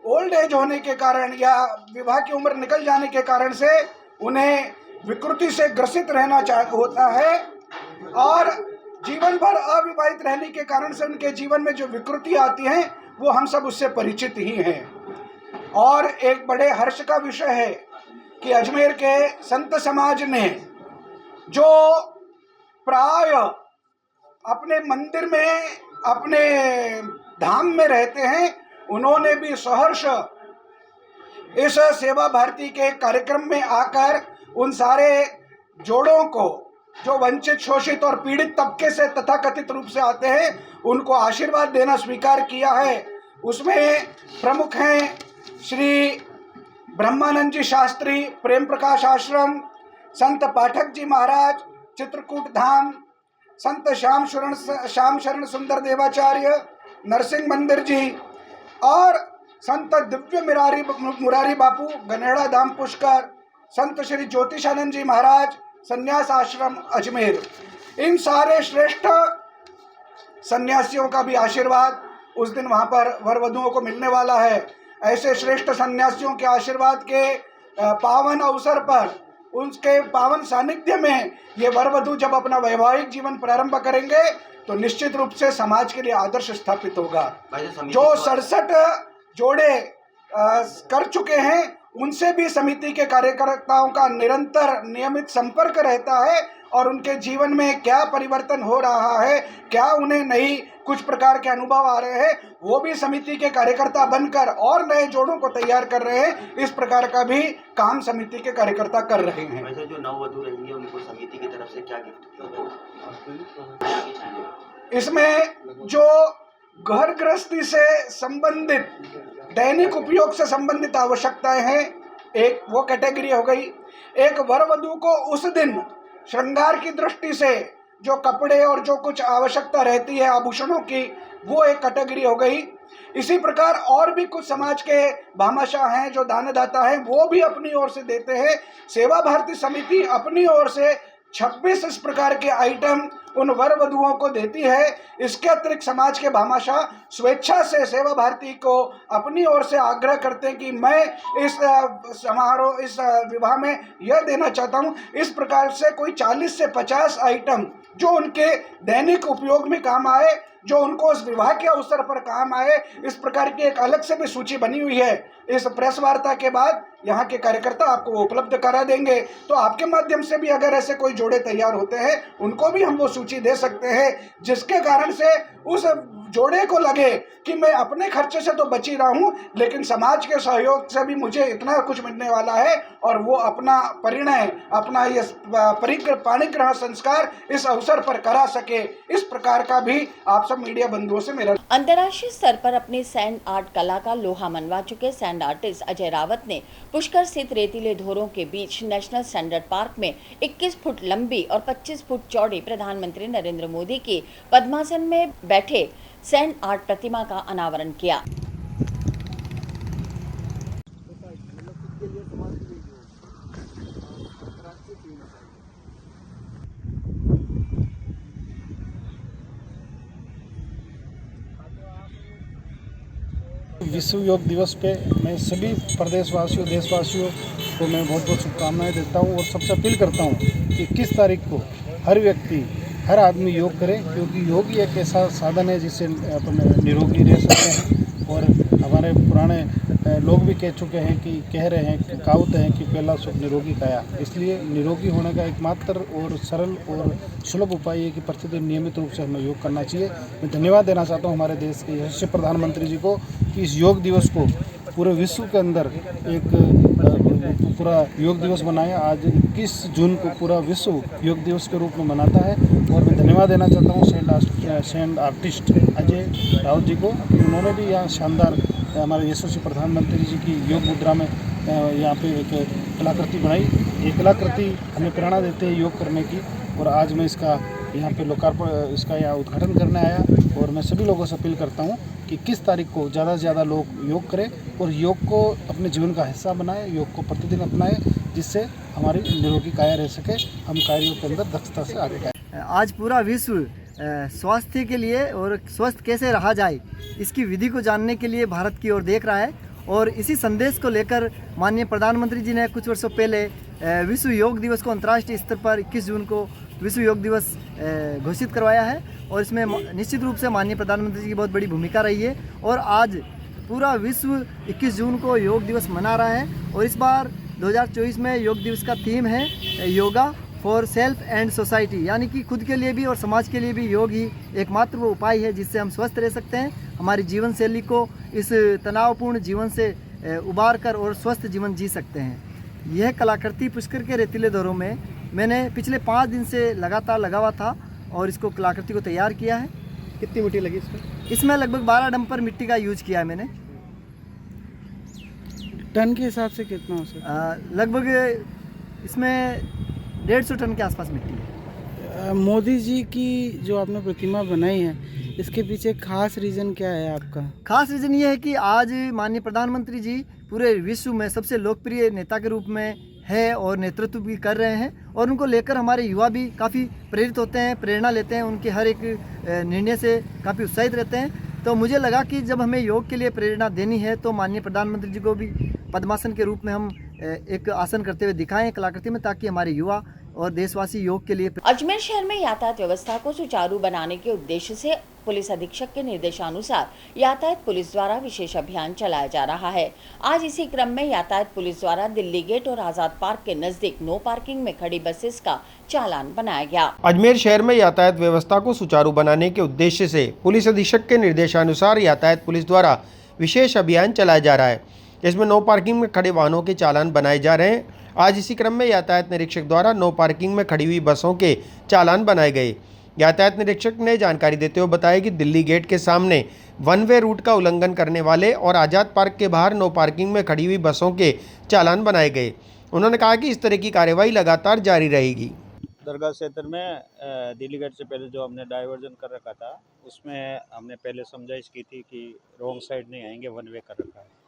ओल्ड एज होने के कारण या विवाह की उम्र निकल जाने के कारण से उन्हें विकृति से ग्रसित रहना होता है और जीवन भर अविवाहित रहने के कारण से उनके जीवन में जो विकृति आती हैं वो हम सब उससे परिचित ही हैं। और एक बड़े हर्ष का विषय है कि अजमेर के संत समाज ने जो प्राय अपने मंदिर में, अपने धाम में रहते हैं, उन्होंने भी सहर्ष इस सेवा भारती के कार्यक्रम में आकर उन सारे जोड़ों को जो वंचित, शोषित और पीड़ित तबके से तथाकथित रूप से आते हैं उनको आशीर्वाद देना स्वीकार किया है। उसमें प्रमुख हैं श्री ब्रह्मानंद जी शास्त्री प्रेम प्रकाश आश्रम, संत पाठक जी महाराज चित्रकूट धाम, संत श्याम शरण सुंदर देवाचार्य नरसिंह मंदिर जी और संत दिव्य मुरारी बापू गनेड़ा धाम पुष्कर, संत श्री ज्योतिषानंद जी महाराज संन्यास आश्रम अजमेर। इन सारे श्रेष्ठ सन्यासियों का भी आशीर्वाद उस दिन वहाँ पर वर वधुओं को मिलने वाला है। ऐसे श्रेष्ठ सन्यासियों के आशीर्वाद के पावन अवसर पर, उनके पावन सानिध्य में ये वर वधु जब अपना वैवाहिक जीवन प्रारंभ करेंगे तो निश्चित रूप से समाज के लिए आदर्श स्थापित होगा। जो 67 जोड़े कर चुके हैं उनसे भी समिति के कार्यकर्ताओं का निरंतर नियमित संपर्क रहता है और उनके जीवन में क्या परिवर्तन हो रहा है, क्या उन्हें नई कुछ प्रकार के अनुभव आ रहे हैं, वो भी समिति के कार्यकर्ता बनकर और नए जोड़ों को तैयार कर रहे हैं। इस प्रकार का भी काम समिति के कार्यकर्ता कर रहे हैं। वैसे जो नववधु रहेंगे उनको समिति की तरफ से क्या गिफ्ट? इसमें जो घर गृहस्थी से संबंधित, दैनिक उपयोग से संबंधित आवश्यकताएं हैं, एक वो कैटेगरी हो गई। एक वर वधु को उस दिन श्रृंगार की दृष्टि से जो कपड़े और जो कुछ आवश्यकता रहती है आभूषणों की, वो एक कैटेगरी हो गई। इसी प्रकार और भी कुछ समाज के भामाशाह हैं जो दानदाता हैं, वो भी अपनी ओर से देते हैं। सेवा भारती समिति अपनी ओर से 26 इस प्रकार के आइटम उन वर वधुओं को देती है। इसके अतिरिक्त समाज के भामाशाह स्वेच्छा से सेवा भारती को अपनी ओर से आग्रह करते हैं कि मैं इस समारोह, इस विवाह में यह देना चाहता हूं। इस प्रकार से कोई 40 से 50 आइटम जो उनके दैनिक उपयोग में काम आए, जो उनको उस विवाह के अवसर पर काम आए, इस प्रकार की एक अलग से भी सूची बनी हुई है। इस प्रेस वार्ता के बाद यहाँ के कार्यकर्ता आपको वो उपलब्ध करा देंगे। तो आपके माध्यम से भी अगर ऐसे कोई जोड़े तैयार होते हैं, उनको भी हम वो सूची दे सकते हैं, जिसके कारण से उस जोड़े को लगे कि मैं अपने खर्चे से तो बची रहा हूँ, लेकिन समाज के सहयोग से भी मुझे इतना कुछ मिलने वाला है, और वो अपना परिणय, अपना ये पाणिग्रह संस्कार इस अवसर पर करा सके। इस प्रकार का भी आप सब मीडिया बंधुओं से मेरा। अंतर्राष्ट्रीय स्तर पर अपनी सैंड आर्ट कला का लोहा मनवा चुके सैंड आर्टिस्ट अजय रावत ने पुष्कर स्थित रेतीले धोरों के बीच नेशनल स्टैंडर्ड पार्क में 21 फुट लंबी और 25 फुट चौड़ी प्रधानमंत्री नरेंद्र मोदी की पद्मासन में बैठे सैंड आर्ट प्रतिमा का अनावरण किया। विश्व योग दिवस पे मैं सभी प्रदेशवासियों, देशवासियों को मैं बहुत बहुत शुभकामनाएं देता हूं और सबसे अपील करता हूं कि 21 तारीख को हर व्यक्ति, हर आदमी योग करे, क्योंकि योग ही एक ऐसा साधन है जिससे अपन निरोगी रह सकते हैं। और हमारे पुराने लोग भी कह रहे हैं, कहावत है कि पहला सुख निरोगी काया। इसलिए निरोगी होने का एकमात्र और सरल और सुलभ उपाय है कि प्रतिदिन नियमित रूप से हमें योग करना चाहिए। मैं धन्यवाद देना चाहता हूँ हमारे देश के यशस्वी प्रधानमंत्री जी को कि इस योग दिवस को पूरे विश्व के अंदर एक पूरा योग दिवस बनाया। आज 21 जून को पूरा विश्व योग दिवस के रूप में मनाता है। और मैं धन्यवाद देना चाहता हूँ सैंड आर्टिस्ट अजय रावत जी को, उन्होंने भी यहाँ शानदार हमारे यशस्वी प्रधानमंत्री जी की योग मुद्रा में यहाँ पे एक कलाकृति बनाई। ये कलाकृति हमें प्रेरणा देते हैं योग करने की, और आज मैं इसका यहाँ पे लोकार्पण, इसका यहाँ उद्घाटन करने आया। और मैं सभी लोगों से अपील करता हूँ कि 21 तारीख को ज़्यादा से ज़्यादा लोग योग करें और योग को अपने जीवन का हिस्सा बनाएं, योग को प्रतिदिन अपनाएं, जिससे हमारी निरोगी काया रह सके, हम कार्यों के अंदर दक्षता से आगे बढ़ें। आज पूरा विश्व स्वास्थ्य के लिए और स्वस्थ कैसे रहा जाए इसकी विधि को जानने के लिए भारत की ओर देख रहा है। और इसी संदेश को लेकर माननीय प्रधानमंत्री जी ने कुछ वर्षों पहले विश्व योग दिवस को अंतर्राष्ट्रीय स्तर पर 21 जून को विश्व योग दिवस घोषित करवाया है। और इसमें निश्चित रूप से माननीय प्रधानमंत्री जी की बहुत बड़ी भूमिका रही है। और आज पूरा विश्व 21 जून को योग दिवस मना रहा है। और इस बार 2024 में योग दिवस का थीम है yoga for self and society, यानी कि खुद के लिए भी और समाज के लिए भी योग ही एकमात्र वो उपाय है जिससे हम स्वस्थ रह सकते हैं, हमारी जीवन शैली को इस तनावपूर्ण जीवन से उबार कर और स्वस्थ जीवन जी सकते हैं। यह कलाकृति पुष्कर के रेतीले दौरों में मैंने पिछले 5 दिन से लगातार लगा हुआ था और इसको कलाकृति को तैयार किया है। कितनी मिट्टी लगी इसमें? इसमें लगभग 12 डंपर मिट्टी का यूज किया है मैंने। टन के हिसाब से कितना हो सकता? लगभग इसमें 150 टन के आसपास मिट्टी है। मोदी जी की जो आपने प्रतिमा बनाई है, इसके पीछे खास रीज़न क्या है आपका? खास रीज़न ये है कि आज माननीय प्रधानमंत्री जी पूरे विश्व में सबसे लोकप्रिय नेता के रूप में है और नेतृत्व भी कर रहे हैं। और उनको लेकर हमारे युवा भी काफ़ी प्रेरित होते हैं, प्रेरणा लेते हैं, उनके हर एक निर्णय से काफ़ी उत्साहित रहते हैं। तो मुझे लगा कि जब हमें योग के लिए प्रेरणा देनी है तो माननीय प्रधानमंत्री जी को भी पद्मासन के रूप में हम एक आसन करते हुए दिखाएं कलाकृति में, ताकि हमारे युवा और देशवासी योग के लिए। अजमेर शहर में यातायात व्यवस्था को सुचारू बनाने के उद्देश्य से पुलिस अधीक्षक के निर्देशानुसार यातायात पुलिस द्वारा विशेष अभियान चलाया जा रहा है। आज इसी क्रम में यातायात पुलिस द्वारा दिल्ली गेट और आजाद पार्क के नजदीक नो पार्किंग में खड़ी बसेस का चालान बनाया गया। अजमेर शहर में यातायात व्यवस्था को सुचारू बनाने के उद्देश्य से पुलिस अधीक्षक के निर्देशानुसार यातायात पुलिस द्वारा विशेष अभियान चलाया जा रहा है। इसमें नो पार्किंग में खड़े वाहनों के चालान बनाए जा रहे हैं। आज इसी क्रम में यातायात निरीक्षक द्वारा नो पार्किंग में खड़ी हुई बसों के चालान बनाए गए। यातायात निरीक्षक ने जानकारी देते हुए बताया कि दिल्ली गेट के सामने वन वे रूट का उल्लंघन करने वाले और आज़ाद पार्क के बाहर नो पार्किंग में खड़ी हुई बसों के चालान बनाए गए। उन्होंने कहा कि इस तरह की कार्यवाही लगातार जारी रहेगी। दरगाह क्षेत्र में दिल्ली गेट से पहले जो हमने डाइवर्जन कर रखा था, उसमें हमने पहले समझाइश की थी कि रॉन्ग साइड नहीं आएंगे, वन वे कर रखा है।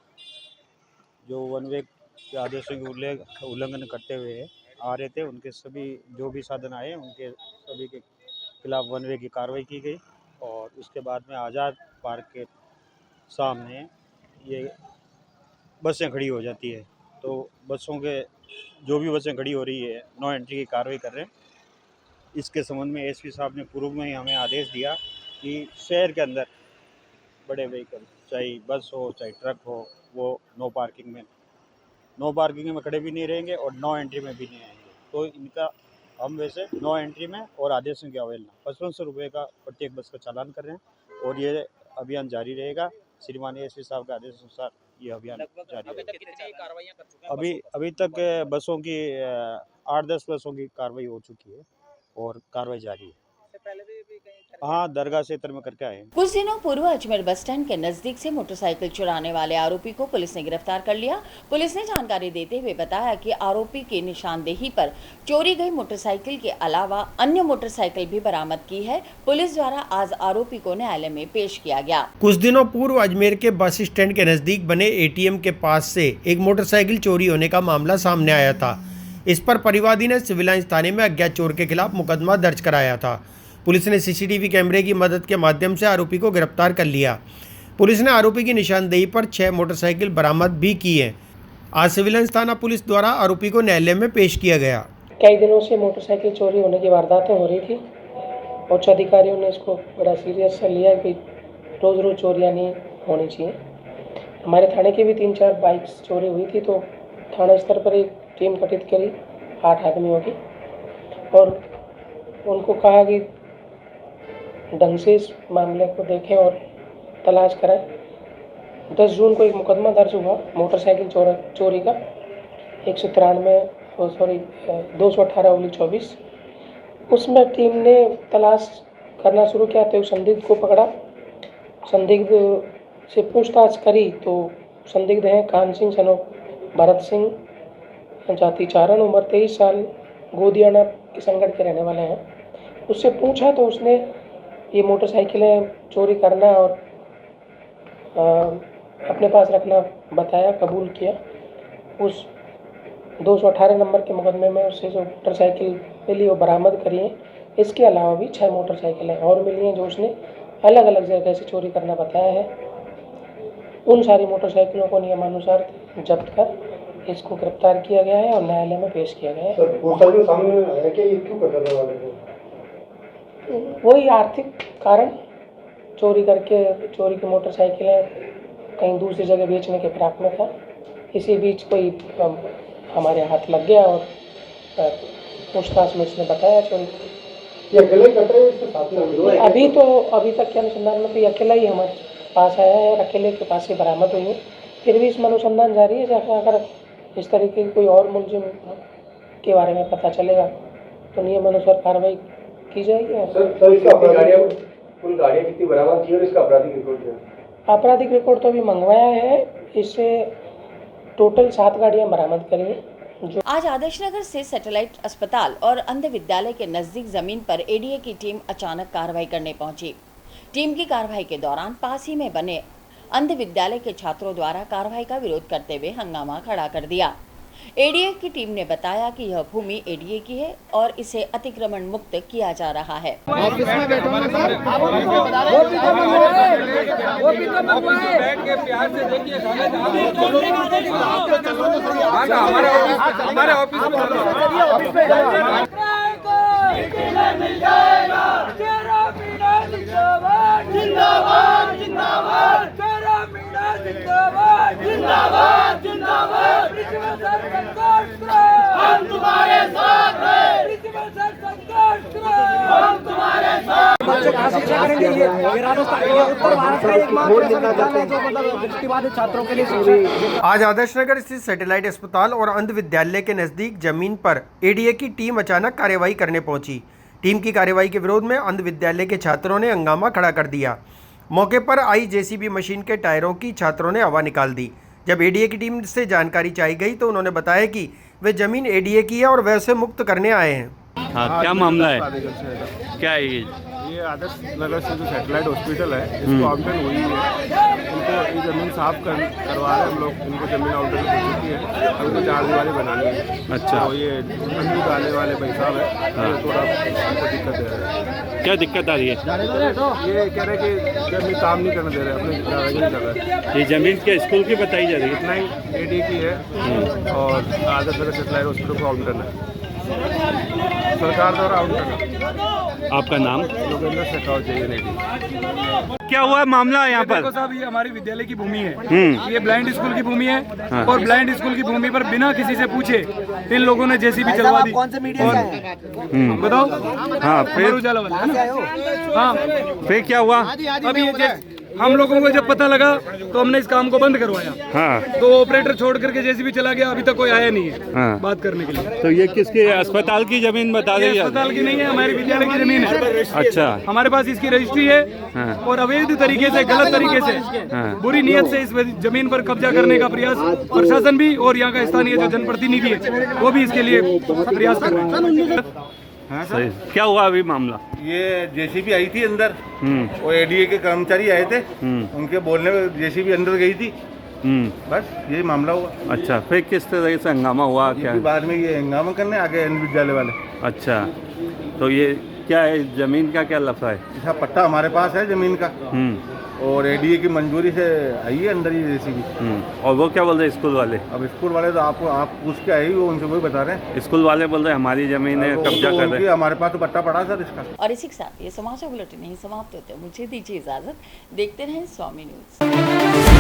जो वन वे के आदेशों के उल्लंघन करते हुए आ रहे थे, उनके सभी जो भी साधन आए उनके सभी के खिलाफ वन वे की कार्रवाई की गई और उसके बाद में आज़ाद पार्क के सामने ये बसें खड़ी हो जाती है। तो बसों के जो भी बसें खड़ी हो रही है नो एंट्री की कार्रवाई कर रहे हैं। इसके संबंध में एसपी साहब ने पूर्व में ही हमें आदेश दिया कि शहर के अंदर बड़े व्हीकल चाहे बस हो चाहे ट्रक हो वो नो पार्किंग में खड़े भी नहीं रहेंगे और नो एंट्री में भी नहीं आएंगे। तो इनका हम वैसे नो एंट्री में और आदेशों की अवहेलना 5500 रुपये का प्रत्येक बस का चालान कर रहे हैं और ये अभियान जारी रहेगा। श्रीमान एसपी साहब के आदेश अनुसार ये अभियान जारी रहेगा। अभी तक बसों की 8-10 बसों की कार्रवाई हो चुकी है और कार्रवाई जारी है। हाँ, दरगाह क्षेत्र में करके आए। कुछ दिनों पूर्व अजमेर बस स्टैंड के नजदीक से मोटरसाइकिल चुराने वाले आरोपी को पुलिस ने गिरफ्तार कर लिया। पुलिस ने जानकारी देते हुए बताया कि आरोपी की निशानदेही पर चोरी गई मोटरसाइकिल के अलावा अन्य मोटरसाइकिल भी बरामद की है। पुलिस द्वारा आज आरोपी को न्यायालय में पेश किया गया। कुछ दिनों पूर्व अजमेर के बस स्टैंड के नजदीक बने एटीएम के पास से एक मोटरसाइकिल चोरी होने का मामला सामने आया था। इस पर परिवादी ने सिविल लाइंस थाने में अज्ञात चोर के खिलाफ मुकदमा दर्ज कराया था। पुलिस ने सीसीटीवी कैमरे की मदद के माध्यम से आरोपी को गिरफ्तार कर लिया। पुलिस ने आरोपी की निशानदेही पर 6 मोटरसाइकिल बरामद भी की है। आज सिविल लाइंस थाना पुलिस द्वारा आरोपी को न्यायालय में पेश किया गया। कई दिनों से मोटरसाइकिल चोरी होने की वारदातें हो रही थी। उच्च अधिकारियों ने इसको बड़ा सीरियस से लिया कि रोज़ रोज़ चोरियाँ नहीं होनी चाहिए। हमारे थाने की भी 3-4 बाइक्स चोरी हुई थी, तो थाना स्तर पर एक टीम गठित करी 8 आदमियों की और उनको कहा कि ढंग से इस मामले को देखें और तलाश कराएं। 10 जून को एक मुकदमा दर्ज हुआ मोटरसाइकिल चोरी का 218/24। उसमें टीम ने तलाश करना शुरू किया तो एक संदिग्ध को पकड़ा। संदिग्ध से पूछताछ करी तो संदिग्ध हैं कान सिंह सन ऑफ भरत सिंह, जाति चारण, उम्र 23 साल, गोदियाना किशनगढ़ के रहने वाले हैं। उससे पूछा तो उसने ये मोटरसाइकिलें चोरी करना और अपने पास रखना बताया, कबूल किया। उस 218 नंबर के मुकदमे में उससे जो मोटरसाइकिल मिली वो बरामद करी है। इसके अलावा भी 6 मोटरसाइकिलें और मिली हैं जो उसने अलग अलग जगह से चोरी करना बताया है। उन सारी मोटरसाइकिलों को नियमानुसार जब्त कर इसको गिरफ्तार किया गया है और न्यायालय में पेश किया गया है। वही आर्थिक कारण, चोरी की मोटरसाइकिलें कहीं दूसरी जगह बेचने के फिराक में था। इसी बीच कोई हमारे हाथ लग गया और पूछताछ में इसने बताया चोरी। अभी तक के अनुसंधान में तो ये अकेला ही हमारे पास आया है और अकेले के पास से बरामद हुई है। फिर भी इसमें अनुसंधान जारी है। अगर इस तरीके की कोई और मुलजिम के बारे में पता चलेगा तो नियम अनुसार कार्रवाई की जाएगी। गाड़ियाँ कितनी बरामद की और इसका आपराधिक रिकॉर्ड क्या है? आपराधिक रिकॉर्ड तो अभी मंगवाया है। इससे टोटल 7 गाड़ियाँ बरामद करी हैं। आज आदर्श नगर से सैटेलाइट अस्पताल और अंध विद्यालय के नजदीक जमीन पर एडीए की टीम अचानक कार्रवाई करने पहुंची। टीम की कार्रवाई के दौरान पास ही में बने अंध विद्यालय के छात्रों द्वारा कार्रवाई का विरोध करते हुए हंगामा खड़ा कर दिया। एडीए की टीम ने बताया कि यह भूमि एडीए की है और इसे अतिक्रमण मुक्त किया जा रहा है। हम तुम्हारे साथ हैं। हम तुम्हारे साथ। बच्चे कहाँ शिक्षा करेंगे? ये राजस्थान उत्तर भारत का एकमात्र विश्वविद्यालय है जो मतलब दृष्टिबाधित छात्रों के लिए शिक्षा। आज आदर्श नगर स्थित सैटेलाइट अस्पताल और अंध विद्यालय के नजदीक जमीन पर एडीए की टीम अचानक कार्रवाई करने पहुंची। टीम की कार्रवाई के विरोध में अंध विद्यालय के छात्रों ने हंगामा खड़ा कर दिया। मौके पर आई जेसीबी मशीन के टायरों की छात्रों ने हवा निकाल दी। जब एडीए की टीम से जानकारी चाहिए गई तो उन्होंने बताया कि वे जमीन एडीए की है और वैसे मुक्त करने आए हैं। हाँ, क्या मामला है? क्या है ये आदर्श नगर से जो सैटेलाइट हॉस्पिटल है इसको आवंटन हुई है, इनको ये ज़मीन साफ करवा रहे हैं हम लोग। इनको ज़मीन आवंटन हो चुकी है, हमको 4 दीवारी बनानी है। अच्छा। तो ये अंदर डालने वाले भाई साहब है, थोड़ा हमको दिक्कत दे रहे हैं। क्या दिक्कत आ रही है? ये कह रहे कि ज़मीन काम नहीं करने दे रहे, अपने नहीं कर रहे। ये ज़मीन क्या स्कूल की बताई जा रही है? इतना ही एडी की है और आदर्श नगर सैटेलाइट हॉस्पिटल को आवंटन है, सरकार द्वारा आवंटन। आपका नाम? योगेंद्र शेखावत, JNAD। क्या हुआ मामला यहाँ पर? देखो साहब, ये हमारी विद्यालय की भूमि है, ये ब्लाइंड स्कूल की भूमि है। हाँ। और ब्लाइंड स्कूल की भूमि पर बिना किसी से पूछे इन लोगों ने JCB चलवा दी। कौन से मीडिया और से हैं? बताओ। हाँ, अमर उजाला वाला है ना? हाँ, फिर क्या हुआ? अभी ये हम लोगों को जब पता लगा तो हमने इस काम को बंद करवाया। हाँ। तो ऑपरेटर छोड़ करके JCB चला गया, अभी तक कोई आया नहीं है हाँ। बात करने के लिए। तो ये किसकी अस्पताल की जमीन बता रही है? अस्पताल की नहीं है, हमारी विद्यालय की जमीन है। अच्छा। हमारे पास इसकी रजिस्ट्री है। हाँ। और अवैध तरीके से, गलत तरीके से, हाँ। बुरी नीयत से इस जमीन पर कब्जा करने का प्रयास प्रशासन भी और यहाँ का स्थानीय जो जनप्रतिनिधि है वो भी इसके लिए प्रयास कर रहे हैं। हाँ सही। क्या हुआ अभी मामला? ये JCB आई थी अंदर और ADA के कर्मचारी आए थे, उनके बोलने में JCB अंदर गई थी, बस यही मामला हुआ। अच्छा, फिर किस तरह से हंगामा हुआ? क्या बाद में ये हंगामा करने आ गए विद्यालय वाले। अच्छा, तो ये क्या है, जमीन का क्या लफड़ा है? इसका पट्टा हमारे पास है जमीन का और ADA की मंजूरी से आई है अंदर ये JCB। और वो क्या बोल रहे हैं स्कूल वाले? अब स्कूल वाले तो आप पूछ के आए, वो उनसे वही बता रहे हैं। स्कूल वाले बोल रहे हैं हमारी जमीन है, कब्जा कर रहे हैं। हमारे पास तो पट्टा पड़ा सर इसका। और इसी के साथ ये समाचार बुलेटिन नहीं समाप्त होते, मुझे दीजिए इजाजत। देखते रहें स्वामी न्यूज।